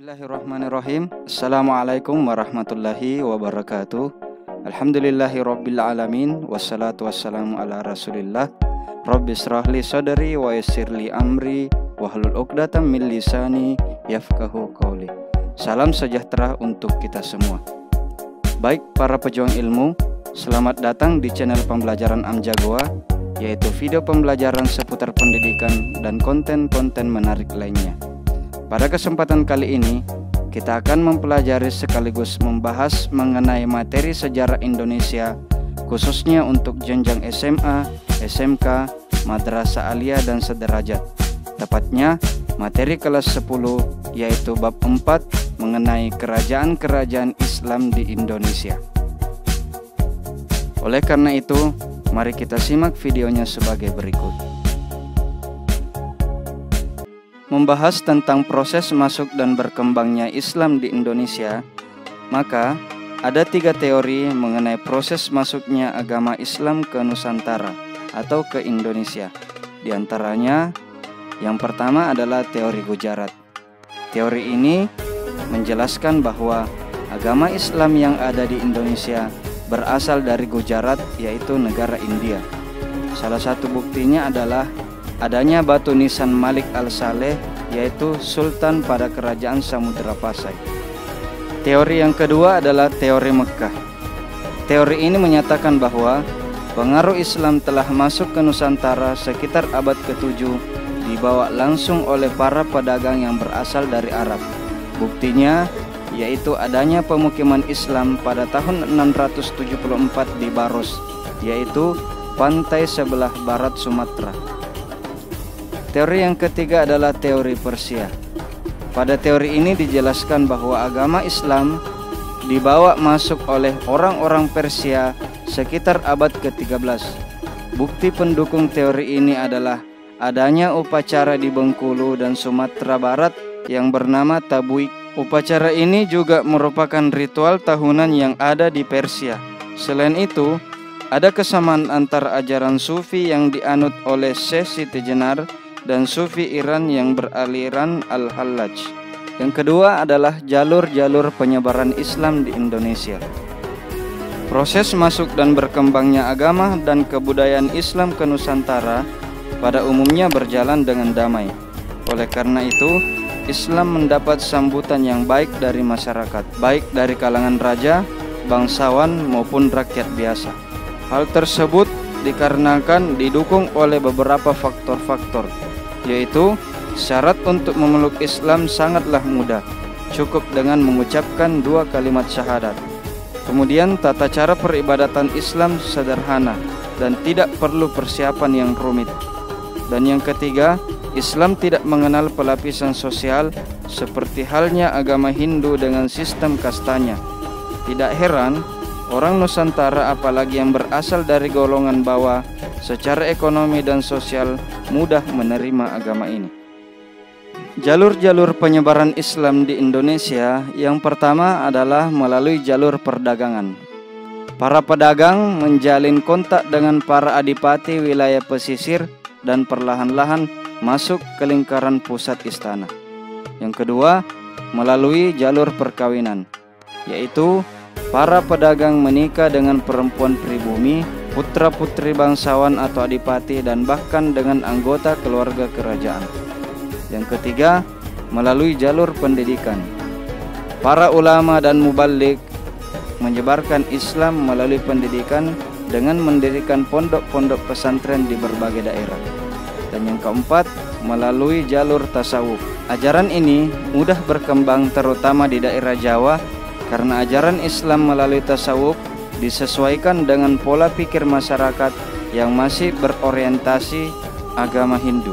Bismillahirrahmanirrahim. Assalamualaikum warahmatullahi wabarakatuh. Alhamdulillahi rabbil alamin. Wassalatu wassalamu ala rasulillah. Rabbi israhli sadri wa yassirli amri wahlul uqdatam min lisani yafqahu qawli. Salam sejahtera untuk kita semua. Baik para pejuang ilmu, selamat datang di channel pembelajaran Amjagoa, yaitu video pembelajaran seputar pendidikan dan konten-konten menarik lainnya. Pada kesempatan kali ini, kita akan mempelajari sekaligus membahas mengenai materi sejarah Indonesia, khususnya untuk jenjang SMA, SMK, Madrasah Aliyah dan sederajat. Tepatnya materi kelas 10, yaitu bab 4 mengenai kerajaan-kerajaan Islam di Indonesia. Oleh karena itu, mari kita simak videonya sebagai berikut. Membahas tentang proses masuk dan berkembangnya Islam di Indonesia, maka ada 3 teori mengenai proses masuknya agama Islam ke Nusantara atau ke Indonesia. Di antaranya, yang pertama adalah teori Gujarat. Teori ini menjelaskan bahwa agama Islam yang ada di Indonesia berasal dari Gujarat, yaitu negara India. Salah satu buktinya adalah adanya batu nisan Malik al-Saleh, yaitu sultan pada kerajaan Samudra Pasai. Teori yang kedua adalah teori Mekah. Teori ini menyatakan bahwa pengaruh Islam telah masuk ke Nusantara sekitar abad ke-7, dibawa langsung oleh para pedagang yang berasal dari Arab. Buktinya yaitu adanya pemukiman Islam pada tahun 674 di Baros, yaitu pantai sebelah barat Sumatera. Teori yang ketiga adalah teori Persia. Pada teori ini dijelaskan bahwa agama Islam dibawa masuk oleh orang-orang Persia sekitar abad ke-13. Bukti pendukung teori ini adalah adanya upacara di Bengkulu dan Sumatera Barat yang bernama Tabuik. Upacara ini juga merupakan ritual tahunan yang ada di Persia. Selain itu, ada kesamaan antara ajaran Sufi yang dianut oleh Syekh Siti Jenar dan Sufi Iran yang beraliran Al-Hallaj. Yang kedua adalah jalur-jalur penyebaran Islam di Indonesia. Proses masuk dan berkembangnya agama dan kebudayaan Islam ke Nusantara pada umumnya berjalan dengan damai. Oleh karena itu, Islam mendapat sambutan yang baik dari masyarakat, baik dari kalangan raja, bangsawan maupun rakyat biasa. Hal tersebut dikarenakan didukung oleh beberapa faktor-faktor, yaitu syarat untuk memeluk Islam sangatlah mudah, cukup dengan mengucapkan 2 kalimat syahadat. Kemudian tata cara peribadatan Islam sederhana dan tidak perlu persiapan yang rumit. Dan yang ketiga, Islam tidak mengenal pelapisan sosial seperti halnya agama Hindu dengan sistem kastanya. Tidak heran orang Nusantara, apalagi yang berasal dari golongan bawah, secara ekonomi dan sosial mudah menerima agama ini. Jalur-jalur penyebaran Islam di Indonesia yang pertama adalah melalui jalur perdagangan. Para pedagang menjalin kontak dengan para adipati wilayah pesisir dan perlahan-lahan masuk ke lingkaran pusat istana. Yang kedua, melalui jalur perkawinan, yaitu para pedagang menikah dengan perempuan pribumi, putra-putri bangsawan atau adipati, dan bahkan dengan anggota keluarga kerajaan. Yang ketiga, melalui jalur pendidikan. Para ulama dan mubalik menyebarkan Islam melalui pendidikan dengan mendirikan pondok-pondok pesantren di berbagai daerah. Dan yang keempat, melalui jalur tasawuf. Ajaran ini mudah berkembang terutama di daerah Jawa, karena ajaran Islam melalui tasawuf disesuaikan dengan pola pikir masyarakat yang masih berorientasi agama Hindu.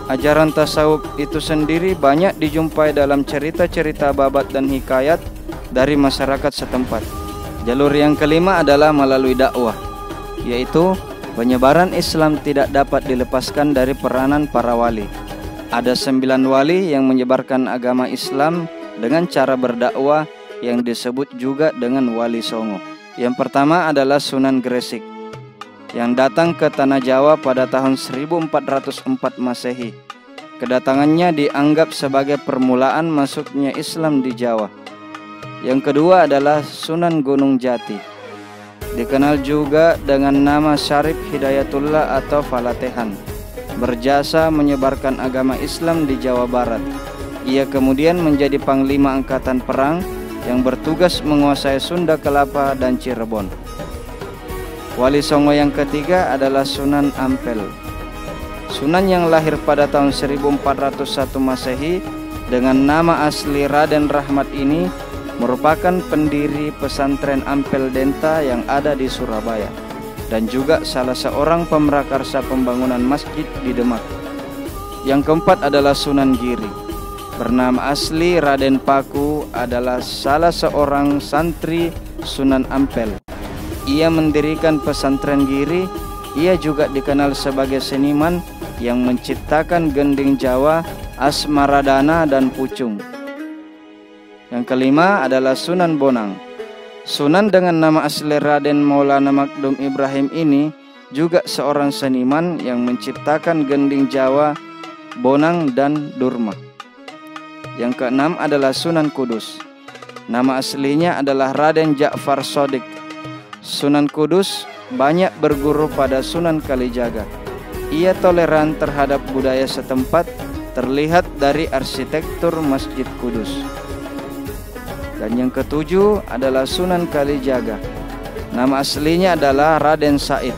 Ajaran tasawuf itu sendiri banyak dijumpai dalam cerita-cerita babat dan hikayat dari masyarakat setempat. Jalur yang kelima adalah melalui dakwah, yaitu penyebaran Islam tidak dapat dilepaskan dari peranan para wali. Ada 9 wali yang menyebarkan agama Islam dengan cara berdakwah yang disebut juga dengan Wali Songo. Yang pertama adalah Sunan Gresik yang datang ke tanah Jawa pada tahun 1404 Masehi. Kedatangannya dianggap sebagai permulaan masuknya Islam di Jawa. Yang kedua adalah Sunan Gunung Jati, dikenal juga dengan nama Syarif Hidayatullah atau Falatehan, berjasa menyebarkan agama Islam di Jawa Barat. Ia kemudian menjadi Panglima Angkatan Perang yang bertugas menguasai Sunda Kelapa dan Cirebon. Wali Songo yang ketiga adalah Sunan Ampel. Sunan yang lahir pada tahun 1401 Masehi dengan nama asli Raden Rahmat ini merupakan pendiri pesantren Ampel Denta yang ada di Surabaya dan juga salah seorang pemrakarsa pembangunan masjid di Demak. Yang keempat adalah Sunan Giri. Bernama asli Raden Paku, adalah salah seorang santri Sunan Ampel. Ia mendirikan pesantren Giri. Ia juga dikenal sebagai seniman yang menciptakan gending Jawa, Asmaradana dan Pucung. Yang kelima adalah Sunan Bonang. Sunan dengan nama asli Raden Maulana Makdum Ibrahim ini juga seorang seniman yang menciptakan gending Jawa, Bonang dan Durma. Yang keenam adalah Sunan Kudus. Nama aslinya adalah Raden Ja'far Sodik. Sunan Kudus banyak berguru pada Sunan Kalijaga. Ia toleran terhadap budaya setempat, terlihat dari arsitektur Masjid Kudus. Dan yang ketujuh adalah Sunan Kalijaga. Nama aslinya adalah Raden Said.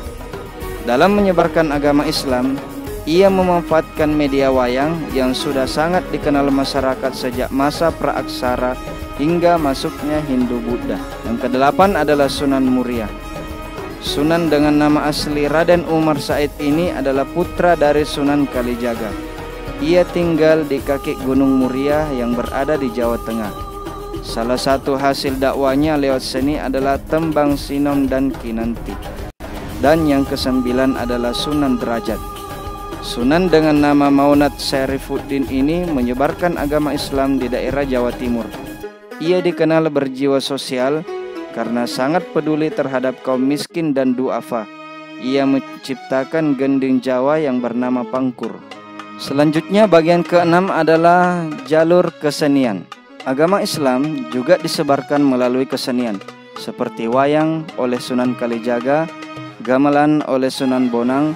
Dalam menyebarkan agama Islam, ia memanfaatkan media wayang yang sudah sangat dikenal masyarakat sejak masa praaksara hingga masuknya Hindu-Buddha. Yang kedelapan adalah Sunan Muria. Sunan dengan nama asli Raden Umar Said ini adalah putra dari Sunan Kalijaga. Ia tinggal di kaki Gunung Muria yang berada di Jawa Tengah. Salah satu hasil dakwanya lewat seni adalah tembang sinom dan kinanti. Dan yang kesembilan adalah Sunan Derajat. Sunan dengan nama Maunat Syarifuddin ini menyebarkan agama Islam di daerah Jawa Timur. Ia dikenal berjiwa sosial karena sangat peduli terhadap kaum miskin dan duafa. Ia menciptakan gending Jawa yang bernama Pangkur. Selanjutnya bagian keenam adalah jalur kesenian. Agama Islam juga disebarkan melalui kesenian seperti wayang oleh Sunan Kalijaga, gamelan oleh Sunan Bonang.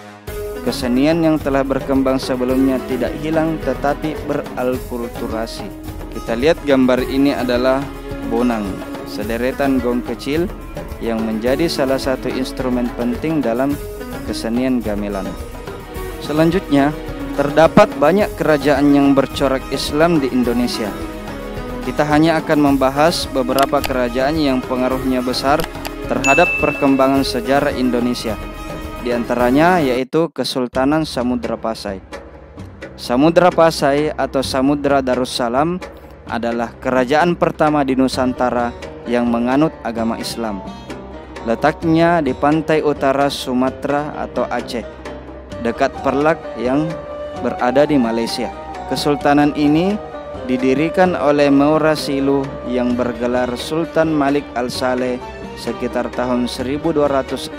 Kesenian yang telah berkembang sebelumnya tidak hilang tetapi beralkulturasi. Kita lihat gambar ini adalah bonang, sederetan gong kecil yang menjadi salah satu instrumen penting dalam kesenian gamelan. Selanjutnya, terdapat banyak kerajaan yang bercorak Islam di Indonesia. Kita hanya akan membahas beberapa kerajaan yang pengaruhnya besar terhadap perkembangan sejarah Indonesia. Di antaranya yaitu Kesultanan Samudra Pasai. Samudra Pasai atau Samudra Darussalam adalah kerajaan pertama di Nusantara yang menganut agama Islam. Letaknya di pantai utara Sumatera atau Aceh, dekat Perlak yang berada di Malaysia. Kesultanan ini didirikan oleh Maurasilu yang bergelar Sultan Malik Al-Saleh sekitar tahun 1267.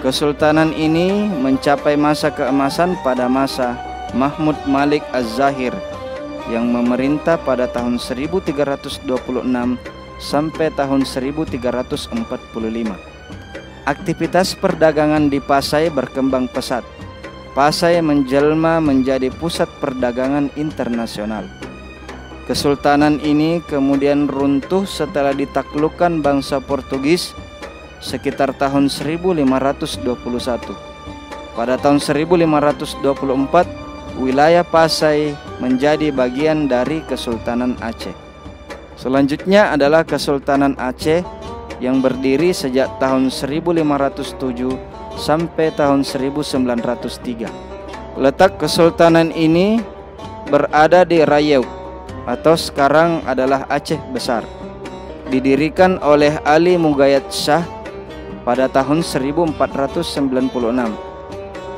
Kesultanan ini mencapai masa keemasan pada masa Mahmud Malik Az-Zahir yang memerintah pada tahun 1326 sampai tahun 1345. Aktivitas perdagangan di Pasai berkembang pesat. Pasai menjelma menjadi pusat perdagangan internasional. Kesultanan ini kemudian runtuh setelah ditaklukkan bangsa Portugis sekitar tahun 1521. Pada tahun 1524, wilayah Pasai menjadi bagian dari Kesultanan Aceh. Selanjutnya adalah Kesultanan Aceh yang berdiri sejak tahun 1507 sampai tahun 1903. Letak kesultanan ini berada di Riau atau sekarang adalah Aceh Besar. Didirikan oleh Ali Mughayat Shah pada tahun 1496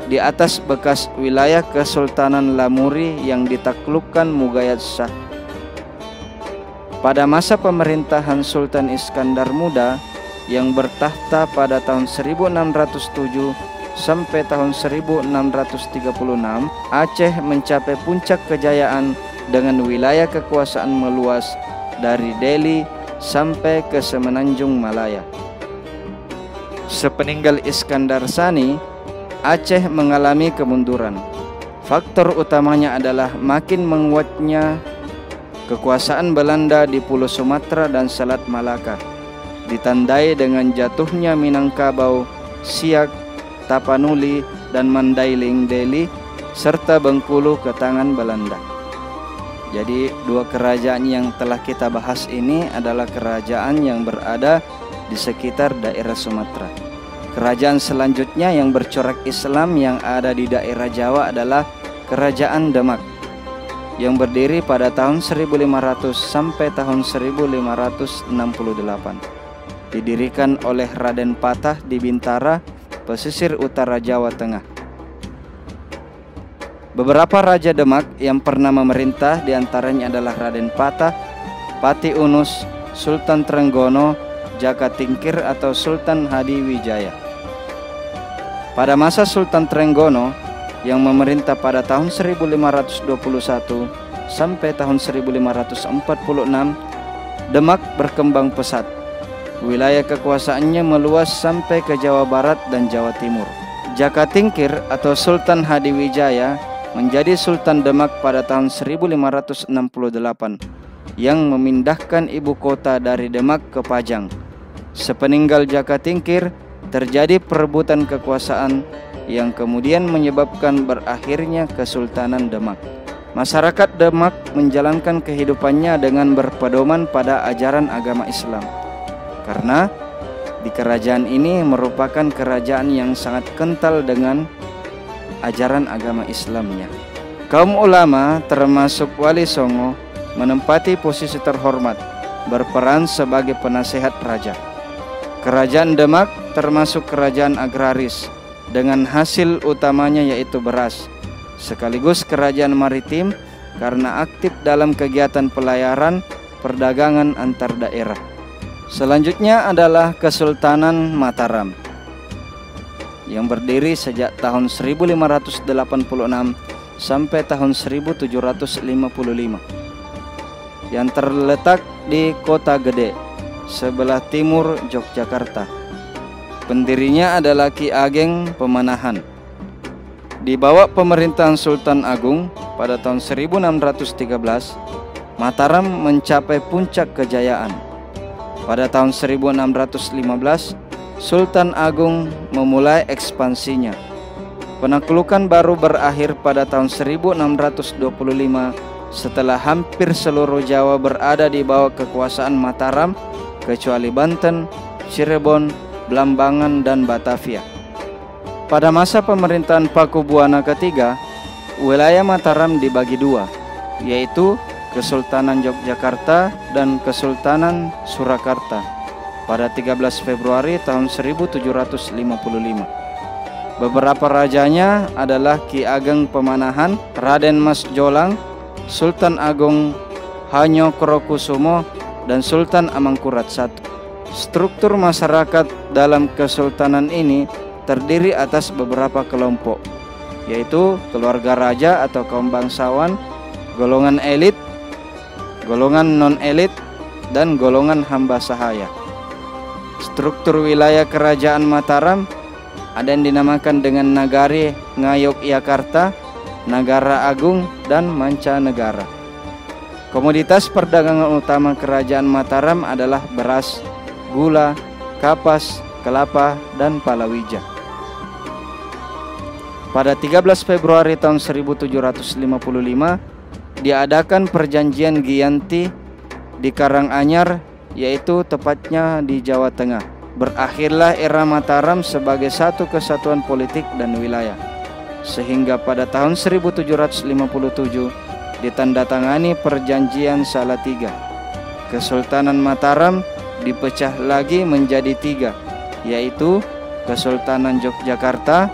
di atas bekas wilayah Kesultanan Lamuri yang ditaklukkan Mughayat Shah. Pada masa pemerintahan Sultan Iskandar Muda yang bertahta pada tahun 1607 sampai tahun 1636, Aceh mencapai puncak kejayaan dengan wilayah kekuasaan meluas dari Delhi sampai ke Semenanjung Malaya. Sepeninggal Iskandar Sani, Aceh mengalami kemunduran. Faktor utamanya adalah makin menguatnya kekuasaan Belanda di Pulau Sumatera dan Selat Malaka, ditandai dengan jatuhnya Minangkabau, Siak, Tapanuli, dan Mandailing Delhi, serta Bengkulu ke tangan Belanda. Jadi dua kerajaan yang telah kita bahas ini adalah kerajaan yang berada di sekitar daerah Sumatera. Kerajaan selanjutnya yang bercorak Islam yang ada di daerah Jawa adalah Kerajaan Demak, yang berdiri pada tahun 1500 sampai tahun 1568. Didirikan oleh Raden Patah di Bintara, pesisir utara Jawa Tengah. Beberapa raja Demak yang pernah memerintah diantaranya adalah Raden Patah, Pati Unus, Sultan Trenggono, Jaka Tingkir atau Sultan Hadiwijaya. Pada masa Sultan Trenggono yang memerintah pada tahun 1521 sampai tahun 1546, Demak berkembang pesat. Wilayah kekuasaannya meluas sampai ke Jawa Barat dan Jawa Timur. Jaka Tingkir atau Sultan Hadiwijaya menjadi Sultan Demak pada tahun 1568 yang memindahkan ibu kota dari Demak ke Pajang. Sepeninggal Jaka Tingkir, terjadi perebutan kekuasaan yang kemudian menyebabkan berakhirnya Kesultanan Demak. Masyarakat Demak menjalankan kehidupannya dengan berpedoman pada ajaran agama Islam, karena di kerajaan ini merupakan kerajaan yang sangat kental dengan ajaran agama Islamnya. Kaum ulama termasuk Wali Songo menempati posisi terhormat, berperan sebagai penasehat raja. Kerajaan Demak termasuk kerajaan agraris dengan hasil utamanya yaitu beras, sekaligus kerajaan maritim karena aktif dalam kegiatan pelayaran perdagangan antar daerah. Selanjutnya adalah Kesultanan Mataram yang berdiri sejak tahun 1586 sampai tahun 1755, yang terletak di Kota Gede sebelah timur Yogyakarta. Pendirinya adalah Ki Ageng Pemanahan. Di bawah pemerintahan Sultan Agung pada tahun 1613, Mataram mencapai puncak kejayaan. Pada tahun 1615, Sultan Agung memulai ekspansinya. Penaklukan baru berakhir pada tahun 1625 setelah hampir seluruh Jawa berada di bawah kekuasaan Mataram kecuali Banten, Cirebon, Blambangan, dan Batavia. Pada masa pemerintahan Pakubuwana ketiga, wilayah Mataram dibagi dua, yaitu Kesultanan Yogyakarta dan Kesultanan Surakarta pada 13 Februari tahun 1755. Beberapa rajanya adalah Ki Ageng Pemanahan, Raden Mas Jolang, Sultan Agung Hanyokrokusumo, dan Sultan Amangkurat I. Struktur masyarakat dalam kesultanan ini terdiri atas beberapa kelompok, yaitu keluarga raja atau kaum bangsawan, golongan elit, golongan non-elit, dan golongan hamba sahaya. Struktur wilayah kerajaan Mataram ada yang dinamakan dengan Nagari Ngayogyakarta, Nagara Agung, dan Mancanegara. Komoditas perdagangan utama kerajaan Mataram adalah beras, gula, kapas, kelapa, dan palawija. Pada 13 Februari tahun 1755 diadakan perjanjian Giyanti di Karanganyar, yaitu tepatnya di Jawa Tengah. Berakhirlah era Mataram sebagai satu kesatuan politik dan wilayah, sehingga pada tahun 1757 ditandatangani perjanjian Salatiga. Kesultanan Mataram dipecah lagi menjadi tiga, yaitu Kesultanan Yogyakarta,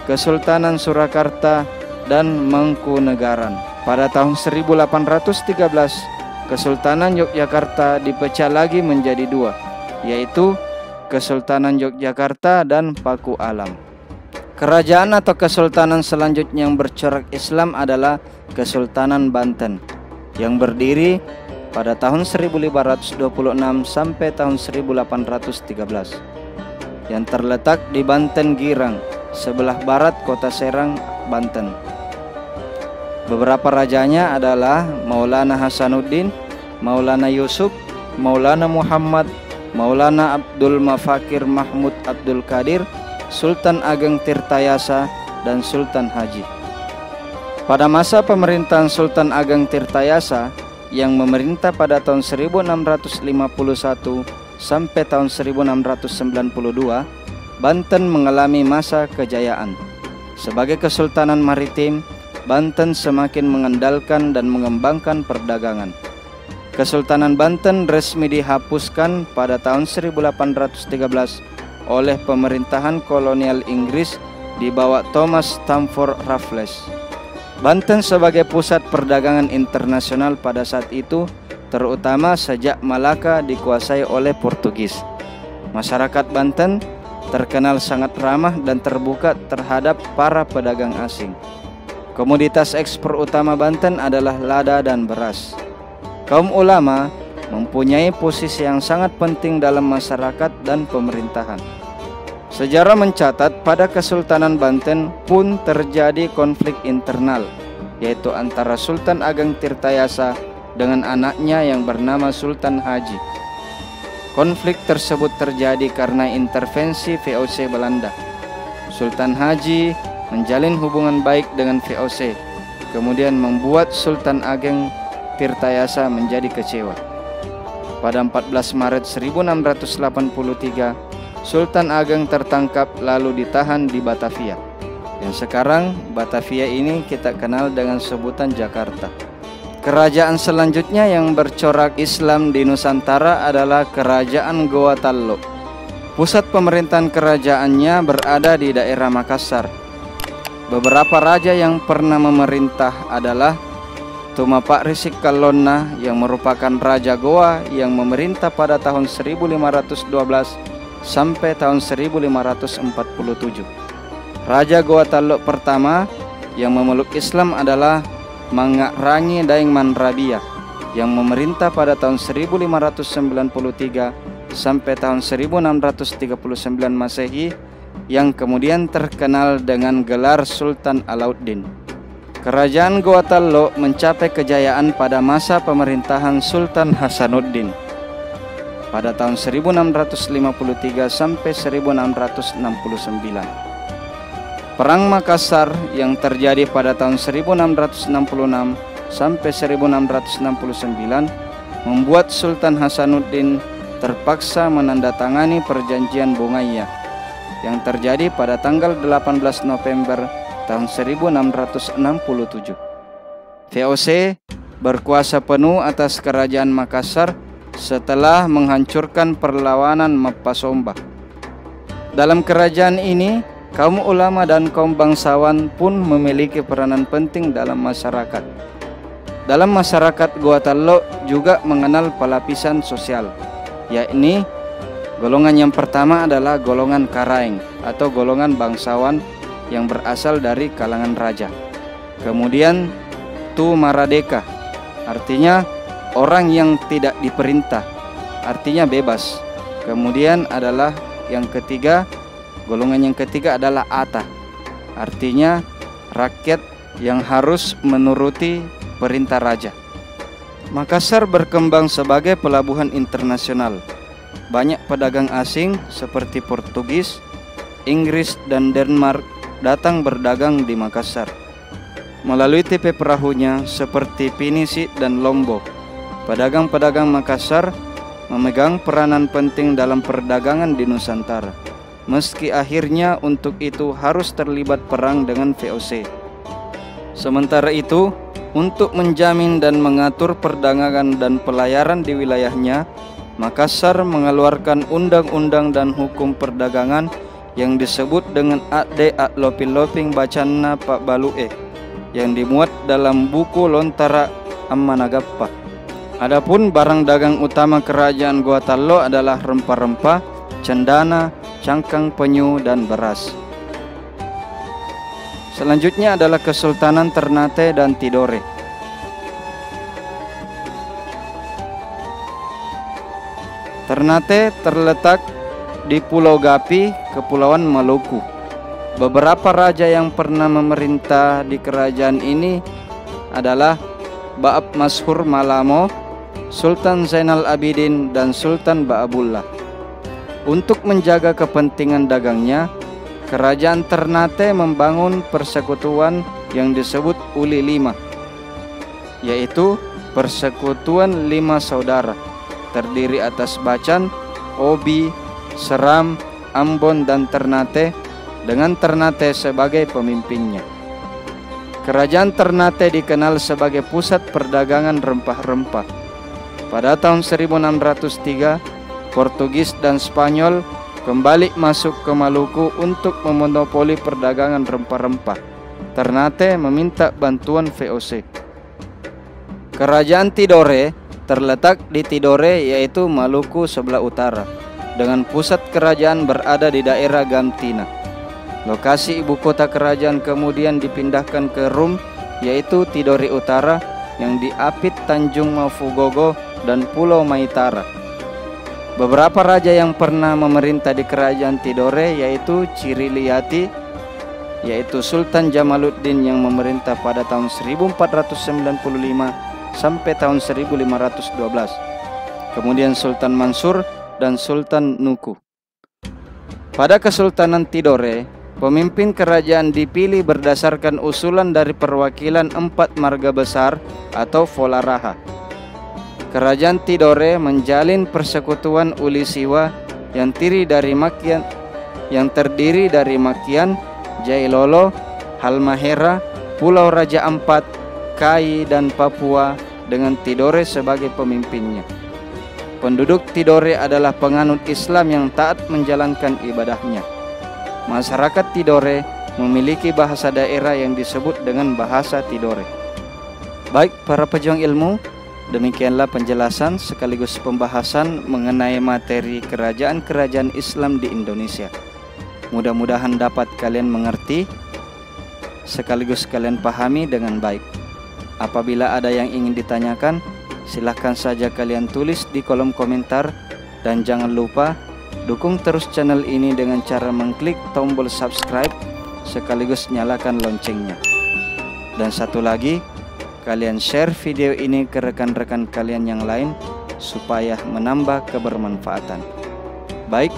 Kesultanan Surakarta, dan Mangkunegaran. Pada tahun 1813, Kesultanan Yogyakarta dipecah lagi menjadi dua, yaitu Kesultanan Yogyakarta dan Paku Alam. Kerajaan atau kesultanan selanjutnya yang bercorak Islam adalah Kesultanan Banten yang berdiri pada tahun 1526 sampai tahun 1813 yang terletak di Banten Girang, sebelah barat kota Serang, Banten. Beberapa rajanya adalah Maulana Hasanuddin, Maulana Yusuf, Maulana Muhammad, Maulana Abdul Mafakir Mahmud Abdul Qadir, Sultan Ageng Tirtayasa, dan Sultan Haji. Pada masa pemerintahan Sultan Ageng Tirtayasa yang memerintah pada tahun 1651 sampai tahun 1692, Banten mengalami masa kejayaan. Sebagai kesultanan maritim, Banten semakin mengandalkan dan mengembangkan perdagangan. Kesultanan Banten resmi dihapuskan pada tahun 1813 oleh pemerintahan kolonial Inggris di bawah Thomas Stamford Raffles. Banten sebagai pusat perdagangan internasional pada saat itu, terutama sejak Malaka dikuasai oleh Portugis. Masyarakat Banten terkenal sangat ramah dan terbuka terhadap para pedagang asing. Komoditas ekspor utama Banten adalah lada dan beras. Kaum ulama mempunyai posisi yang sangat penting dalam masyarakat dan pemerintahan. Sejarah mencatat pada Kesultanan Banten pun terjadi konflik internal, yaitu antara Sultan Ageng Tirtayasa dengan anaknya yang bernama Sultan Haji. Konflik tersebut terjadi karena intervensi VOC Belanda. Sultan Haji menjalin hubungan baik dengan VOC, kemudian membuat Sultan Ageng Tirtayasa menjadi kecewa. Pada 14 Maret 1683, Sultan Ageng tertangkap lalu ditahan di Batavia. Yang sekarang Batavia ini kita kenal dengan sebutan Jakarta. Kerajaan selanjutnya yang bercorak Islam di Nusantara adalah Kerajaan Goa Tallo. Pusat pemerintahan kerajaannya berada di daerah Makassar. Beberapa raja yang pernah memerintah adalah Tumapak Risik Kalonna yang merupakan Raja Goa yang memerintah pada tahun 1512 sampai tahun 1547. Raja Goa Tallo pertama yang memeluk Islam adalah Mangak Rangi Daeng Manrabia yang memerintah pada tahun 1593 sampai tahun 1639 Masehi, yang kemudian terkenal dengan gelar Sultan Alauddin. Kerajaan Goa Tallo mencapai kejayaan pada masa pemerintahan Sultan Hasanuddin pada tahun 1653 sampai 1669. Perang Makassar yang terjadi pada tahun 1666 sampai 1669 membuat Sultan Hasanuddin terpaksa menandatangani perjanjian Bongaya yang terjadi pada tanggal 18 November tahun 1667. VOC berkuasa penuh atas kerajaan Makassar setelah menghancurkan perlawanan Mapasomba. Dalam kerajaan ini, kaum ulama dan kaum bangsawan pun memiliki peranan penting dalam masyarakat. Dalam masyarakat Goa Tallo juga mengenal pelapisan sosial, yakni golongan yang pertama adalah golongan Karaeng atau golongan bangsawan yang berasal dari kalangan raja. Kemudian Tu Maradeka, artinya orang yang tidak diperintah, artinya bebas. Kemudian adalah yang ketiga, golongan yang ketiga adalah Ata, artinya rakyat yang harus menuruti perintah raja. Makassar berkembang sebagai pelabuhan internasional. Banyak pedagang asing seperti Portugis, Inggris, dan Denmark datang berdagang di Makassar. Melalui TP perahunya seperti Pinisi dan Lombok, pedagang-pedagang Makassar memegang peranan penting dalam perdagangan di Nusantara, meski akhirnya untuk itu harus terlibat perang dengan VOC. Sementara itu, untuk menjamin dan mengatur perdagangan dan pelayaran di wilayahnya, Makassar mengeluarkan undang-undang dan hukum perdagangan yang disebut dengan Ade Atlopiloping Bacana Pak Balue yang dimuat dalam buku Lontara Ammanagappa. Adapun barang dagang utama kerajaan Goa Tallo adalah rempah-rempah, cendana, cangkang penyu, dan beras. Selanjutnya adalah Kesultanan Ternate dan Tidore. Ternate terletak di Pulau Gapi, Kepulauan Maluku. Beberapa raja yang pernah memerintah di kerajaan ini adalah Ba'ab Mashur Malamo, Sultan Zainal Abidin, dan Sultan Ba'abullah. Untuk menjaga kepentingan dagangnya, kerajaan Ternate membangun persekutuan yang disebut Uli Lima, yaitu Persekutuan Lima Saudara, terdiri atas Bacan, Obi, Seram, Ambon, dan Ternate, dengan Ternate sebagai pemimpinnya. Kerajaan Ternate dikenal sebagai pusat perdagangan rempah-rempah. Pada tahun 1603, Portugis dan Spanyol kembali masuk ke Maluku untuk memonopoli perdagangan rempah-rempah. Ternate meminta bantuan VOC. Kerajaan Tidore terletak di Tidore, yaitu Maluku sebelah utara, dengan pusat kerajaan berada di daerah Gamtina. Lokasi ibu kota kerajaan kemudian dipindahkan ke Rum, yaitu Tidore Utara, yang diapit Tanjung Mafugogo dan Pulau Maitara. Beberapa raja yang pernah memerintah di kerajaan Tidore yaitu Ciriliyati, yaitu Sultan Jamaluddin yang memerintah pada tahun 1495 sampai tahun 1512. Kemudian Sultan Mansur dan Sultan Nuku. Pada Kesultanan Tidore, pemimpin kerajaan dipilih berdasarkan usulan dari perwakilan 4 marga besar atau Folaraha. Kerajaan Tidore menjalin persekutuan Uli Siwa yang terdiri dari Makian, Jailolo, Halmahera, Pulau Raja Ampat, Kai, dan Papua, dengan Tidore sebagai pemimpinnya. Penduduk Tidore adalah penganut Islam yang taat menjalankan ibadahnya. Masyarakat Tidore memiliki bahasa daerah yang disebut dengan bahasa Tidore. Baik para pejuang ilmu, demikianlah penjelasan sekaligus pembahasan mengenai materi kerajaan-kerajaan Islam di Indonesia. Mudah-mudahan dapat kalian mengerti sekaligus kalian pahami dengan baik. Apabila ada yang ingin ditanyakan, silahkan saja kalian tulis di kolom komentar. Dan jangan lupa dukung terus channel ini dengan cara mengklik tombol subscribe sekaligus nyalakan loncengnya. Dan satu lagi, kalian share video ini ke rekan-rekan kalian yang lain supaya menambah kebermanfaatan. Baik,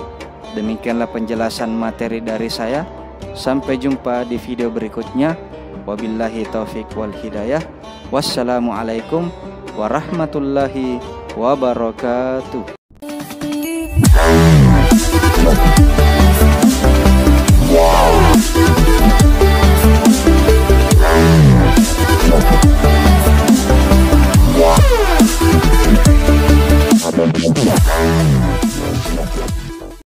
demikianlah penjelasan materi dari saya. Sampai jumpa di video berikutnya. Wabillahi taufik wal hidayah. Wassalamualaikum warahmatullahi wabarakatuh.